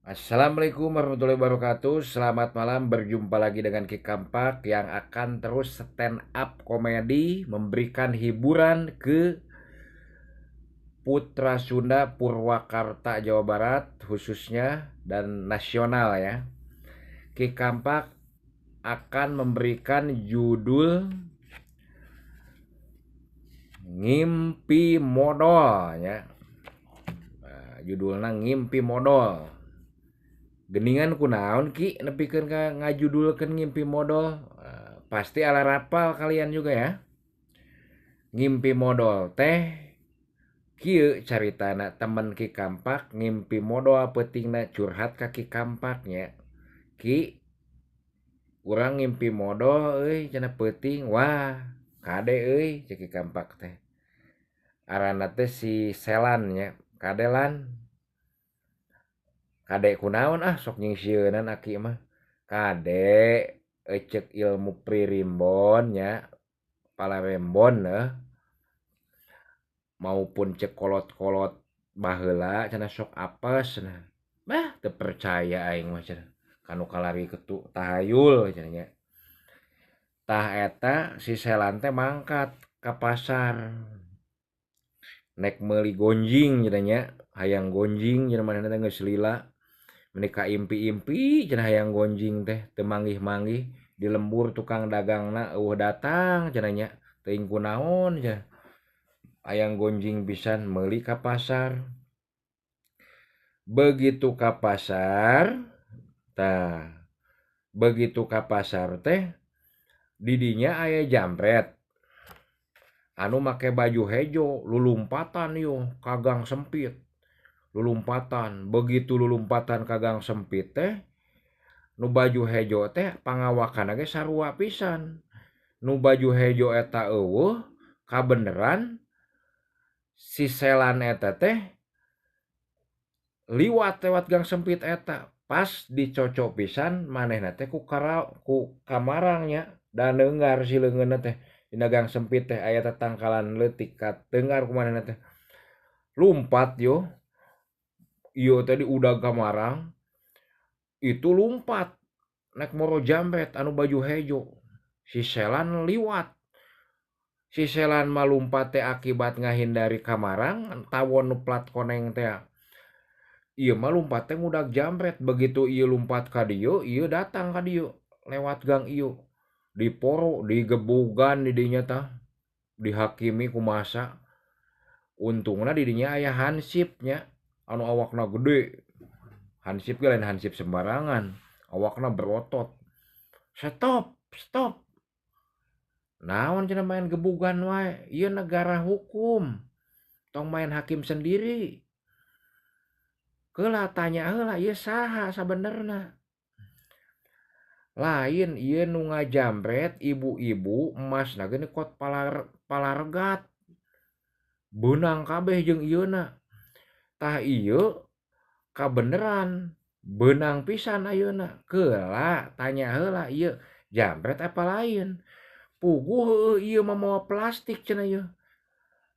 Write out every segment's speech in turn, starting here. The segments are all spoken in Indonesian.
Assalamualaikum warahmatullahi wabarakatuh. Selamat malam, berjumpa lagi dengan Ki Kampak yang akan terus stand up komedi memberikan hiburan ke Putra Sunda Purwakarta Jawa Barat khususnya dan nasional ya. Ki Kampak akan memberikan judul Ngimpi Modal ya. Judulnya Ngimpi Modal. Geningan kunaon Ki nepikeun ka ngajudulkeun Ngimpi Modal. Pasti ala rapal kalian juga ya. Ngimpi modal teh kieu caritana temen Ki Kampak ngimpi modal peutingna curhat ka Ki Kampaknya. Ki, urang ngimpi modal euy cenah peuting. Wah, kade euy cek Ki Kampak teh. Aranna teh si Selan nya. Kadelan. Kade kunaon sok nyingsieunan aki mah. Kade cek ilmu pririmbon nya, palarembon maupun cek kolot-kolot baheula cenah sok apes cenah. Bah, teu percaya aing mah cenah. Kanu kalari ketu tahayul cenah nya. Tah eta si Selan teh mangkat ka pasar. Nek meuli gonjing cenah nya, hayang gonjing cenah manehna teh geus lila. Menika impi-impi cenah hayang gonjing teh teu manggih-manggih di lembur tukang dagangna eueuh datang cenah nya. Teuing kunaon cenah. Hayang gonjing pisan meuli ka pasar. Begitu ka pasar, begitu ka pasar teh didinya aya jambret anu make baju hejo lulumpatan yo ka gang sempit. Lulumpatan, begitu lulumpatan ka gang sempit teh nu baju hejo teh pangawakanna ge sarua pisan. Nu baju hejo eta eueuh kabeneran si Selan eta teh liwat lewat gang sempit eta. Pas dicocok pisan manehna teh ku kamarangnya dan deungar si leungeunna teh dina gang sempit teh aya tatangkalan leutik ka teungar ku manehna teh. Lumpat yo. Ieu teh di udag kamarang itu lumpat nek moro jambret anu baju hejo. Si Selan liwat. Si Selan mah lumpat teh akibat ngahindari kamarang tawon nu plat koneng teh. Ieu mah lumpat teh ngudag jambret. Begitu ieu lumpat ka dieu, ieu datang ka dieu lewat gang ieu. Diporo, digebugan di dinya tah. Dihakimi ku masa. Untungna di dinya aya hansip nya anu awakna gede. Hansip ge lain hansip sembarangan. Awakna berotot. Stop, stop. Naon cenah main gebugan wae. Ieu negara hukum. Tong main hakim sendiri. Keula tanya heula ieu saha sabenerna. Lain ieu nu ngajambret ibu-ibu emasna ge kot palargat. Beunang kabeh jeung ieuna. Tah ieu kabeneran beunang pisan ayeuna. Keula tanya heula ieu jambret apa lain? Puguh heueuh ieu mah moal plastik cenah ieu.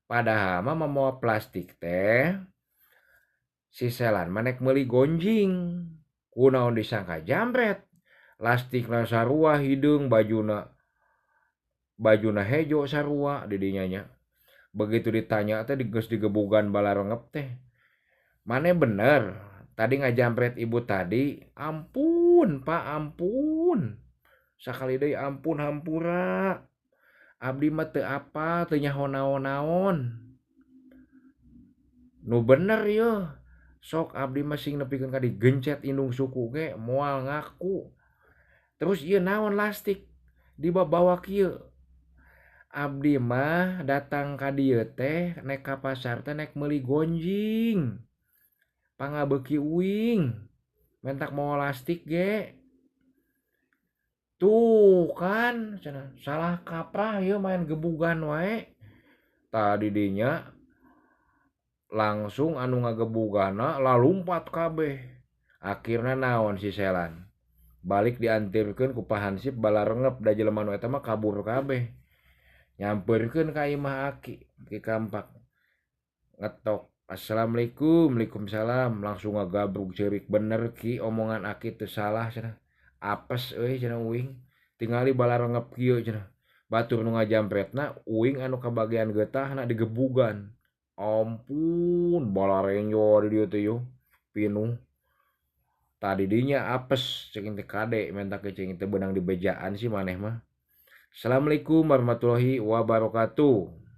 Padahal mah moal plastik teh si Selan mah nek meuli gonjing. Kunaon disangka jambret. Lastikna sarua hideung bajuna hejo sarua di dinya nya. Begitu ditanya teh geus digebugan balarengep teh. Mane bener tadi ngajambret ibu tadi. Ampun Pak, ampun. Sakali deui ampun hampura. Abdi mah teu apa, teu nyaho naon-naon. Nu bener yeuh. Sok abdi mah sing nepikeun ka digencet indung suku ge moal ngaku. Terus ieu naon lastik dibawa kieu. Abdi mah datang ka dieu teh nek ka pasar teh nek meuli gonjing. Pangabeuki uing. Mentak moal lastik ge. Tuh kan cenah salah kaprah ieu main gebugan wae. Tadi dinya langsung anu ngagebugana lalumpat kabeh. Akhirna naon si Selan. Balik diantirkeun ku Pak Hansip balarengep da jelema nu eta mah kabur kabeh. Nyampeurkeun ka imah aki Ki Kampak. Ngetok Assalamualaikum, waalaikumsalam, langsung ngagabruk ceurik bener ki omongan aki teu salah cenah. Apes euy cenah uing, tingali balarengep kieu cenah. Batur nu ngajampretna uing anu kabagean geutahna digebugan. Ampun, balarenyo di dieu teh yo. Pinuh. Tadi dinya apes ceking teh kade menta ke ceking teh beunang di bejaan sih maneh mah. Assalamualaikum warahmatullahi wabarakatuh.